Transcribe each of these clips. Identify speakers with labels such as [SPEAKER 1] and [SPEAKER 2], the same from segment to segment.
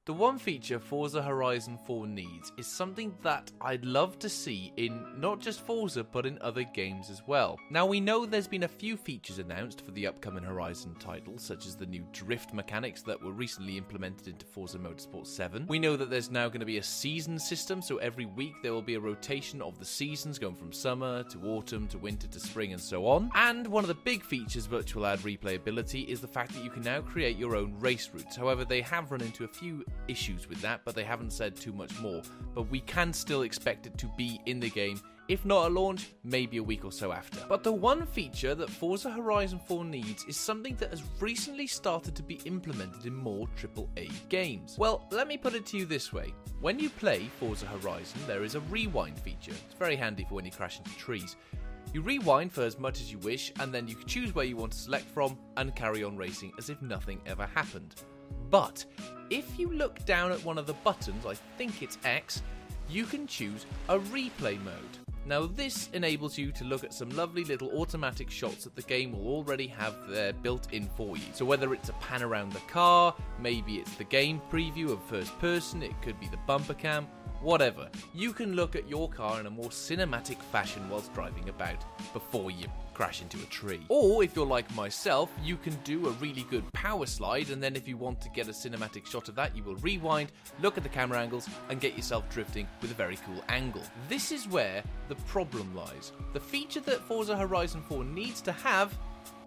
[SPEAKER 1] The one feature Forza Horizon 4 needs is something that I'd love to see in not just Forza but in other games as well. Now we know there's been a few features announced for the upcoming Horizon titles, such as the new drift mechanics that were recently implemented into Forza Motorsport 7. We know that there's now going to be a season system, so every week there will be a rotation of the seasons going from summer to autumn to winter to spring and so on. And one of the big features which will add replayability is the fact that you can now create your own race routes. However, they have run into a few issues with that, but they haven't said too much more. But we can still expect it to be in the game, if not at launch, maybe a week or so after. But the one feature that Forza Horizon 4 needs is something that has recently started to be implemented in more AAA games. Well, let me put it to you this way. When you play Forza Horizon, there is a rewind feature. It's very handy for when you crash into trees. You rewind for as much as you wish, and then you can choose where you want to select from and carry on racing as if nothing ever happened. But if you look down at one of the buttons, I think it's X, you can choose a replay mode. Now this enables you to look at some lovely little automatic shots that the game will already have there built in for you. So whether it's a pan around the car, maybe it's the game preview of first person, it could be the bumper cam, whatever. You can look at your car in a more cinematic fashion whilst driving about before you crash into a tree. Or if you're like myself, you can do a really good power slide, and then if you want to get a cinematic shot of that, you will rewind, look at the camera angles, and get yourself drifting with a very cool angle. This is where the problem lies. The feature that Forza Horizon 4 needs to have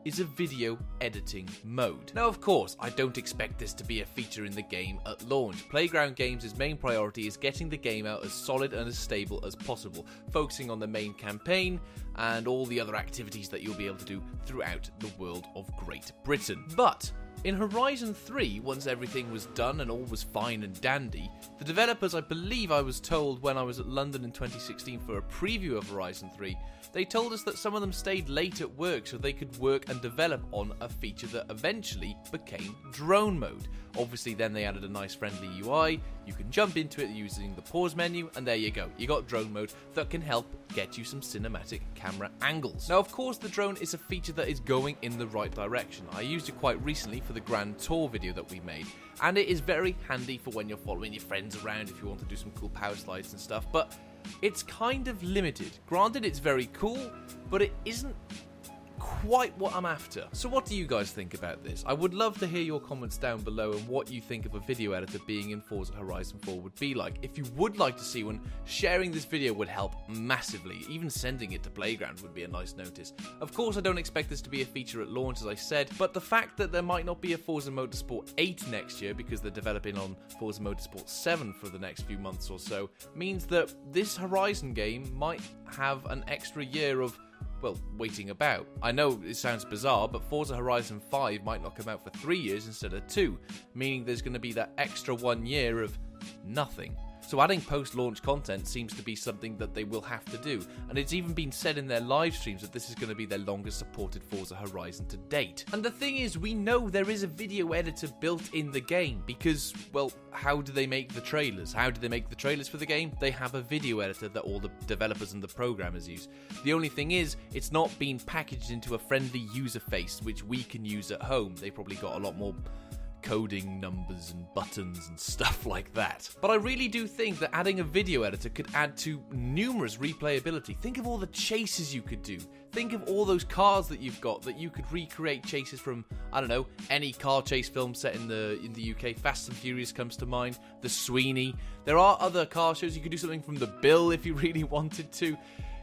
[SPEAKER 1] is a video editing mode. Now of course, I don't expect this to be a feature in the game at launch. Playground Games' main priority is getting the game out as solid and as stable as possible, focusing on the main campaign and all the other activities that you'll be able to do throughout the world of Great Britain. But in Horizon 3, once everything was done and all was fine and dandy, the developers, I believe I was told when I was at London in 2016 for a preview of Horizon 3, they told us that some of them stayed late at work so they could work and develop on a feature that eventually became drone mode. Obviously then they added a nice friendly UI, you can jump into it using the pause menu, and there you go, you got drone mode that can help get you some cinematic camera angles. Now of course the drone is a feature that is going in the right direction. I used it quite recently for the Grand Tour video that we made, and it is very handy for when you're following your friends around if you want to do some cool power slides and stuff, but it's kind of limited. Granted, it's very cool, but it isn't quite what I'm after. So what do you guys think about this? I would love to hear your comments down below and what you think of a video editor being in Forza Horizon 4 would be like. If you would like to see one, sharing this video would help massively. Even sending it to Playground would be a nice notice. Of course, I don't expect this to be a feature at launch, as I said, but the fact that there might not be a Forza Motorsport 8 next year because they're developing on Forza Motorsport 7 for the next few months or so means that this Horizon game might have an extra year of, well, waiting about. I know it sounds bizarre, but Forza Horizon 5 might not come out for 3 years instead of 2, meaning there's going to be that extra 1 year of nothing. So adding post-launch content seems to be something that they will have to do, and it's even been said in their live streams that this is going to be their longest supported Forza Horizon to date. And the thing is, we know there is a video editor built in the game because, well, how do they make the trailers? How do they make the trailers for the game? They have a video editor that all the developers and the programmers use. The only thing is, it's not been packaged into a friendly user face which we can use at home. They probably got a lot more coding numbers and buttons and stuff like that. But I really do think that adding a video editor could add to numerous replayability. Think of all the chases you could do. Think of all those cars that you've got that you could recreate chases from, I don't know, any car chase film set in the UK. Fast and Furious comes to mind, the Sweeney. There are other car shows. You could do something from the Bill if you really wanted to.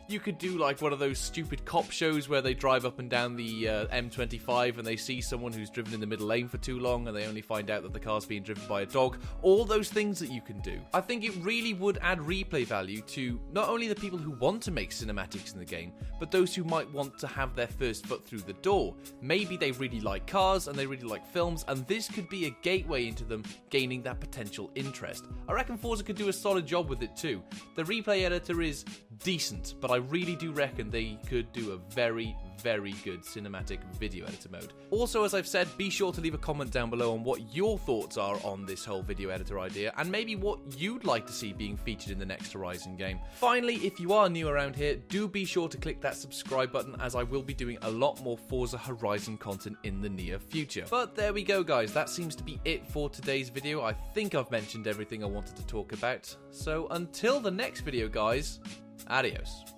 [SPEAKER 1] You could do like one of those stupid cop shows where they drive up and down the M25 and they see someone who's driven in the middle lane for too long and they only find out that the car's being driven by a dog. All those things that you can do. I think it really would add replay value to not only the people who want to make cinematics in the game, but those who might want to have their first foot through the door. Maybe they really like cars and they really like films, and this could be a gateway into them gaining that potential interest. I reckon Forza could do a solid job with it too. The replay editor is decent, but I really do reckon they could do a very, very good cinematic video editor mode. Also, as I've said, be sure to leave a comment down below on what your thoughts are on this whole video editor idea, and maybe what you'd like to see being featured in the next Horizon game. Finally, if you are new around here, do be sure to click that subscribe button, as I will be doing a lot more Forza Horizon content in the near future. But there we go, guys, that seems to be it for today's video. I think I've mentioned everything I wanted to talk about, so until the next video, guys, adios.